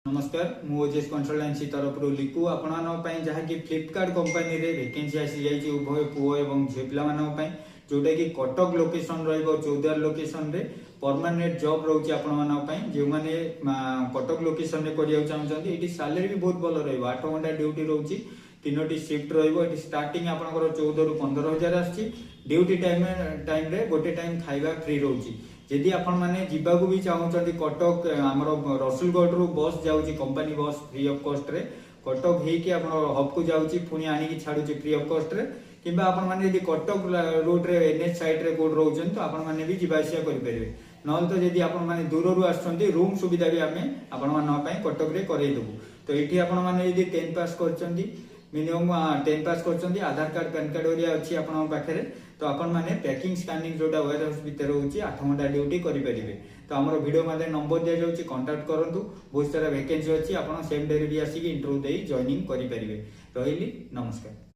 नमस्कार मु ओजेएस कंसल्टेंसी तरफ लिखु आपण जहाँकि फ्लिपकार्ट कंपनी रे वैकेंसी आसी जाइए उभय पुओ एवं झील पाई जोटा कि कटक लोकेशन रौदार लोकेशन रे परमानेंट जॉब रोचे आपण जो मैंने कटक लोकेशन रे करिया चाहते ये सैलरी भी बहुत भल रहा 8 घंटा ड्यूटी रोचे 3टी शिफ्ट रही स्टार्टिंग आपंकर 14 ରୁ 15,000 आसी ड्यूटी टाइम रे गोटे टाइम खाଇବା फ्री रोचे जदि आपण माने जीवाकू भी चाहते कटक आमर रसुलगढ़ रु बस जाऊँगी कंपनी बस फ्री ऑफ कॉस्ट रे कटक होइकी हब को जाऊँगी पुणी आनिकी छाड़ुची फ्री ऑफ कॉस्ट रे किंबा आपण माने यदि कटक रूट रे एनएच साइड रे कोड रोचन तो आपण माने भी जीवा आसिया करि परिबे नल तो यदि आपण माने दूर रु आछंती रूम सुविधा भी आमे आपण मानन पई कटक रे करै देबु तो एठी आपण माने यदि 10 पास करचंती मिनिमम 10 पास करचंती आधार कार्ड पैन कार्ड ओरिया अछि आपण पाखरे तो आपण माने पैकिंग स्कैनिंग जोटा वेयर हाउस भीतर होची 8 घंटा ड्यूटी करि परिबे तो हमर वीडियो माने नंबर दिया जाउची कांटेक्ट करंतु बहुत सारा वैकेंसी अछि आपण सेम डे रे भी आसी इंटरव्यू देई जॉइनिंग करि परिबे रहिली नमस्कार।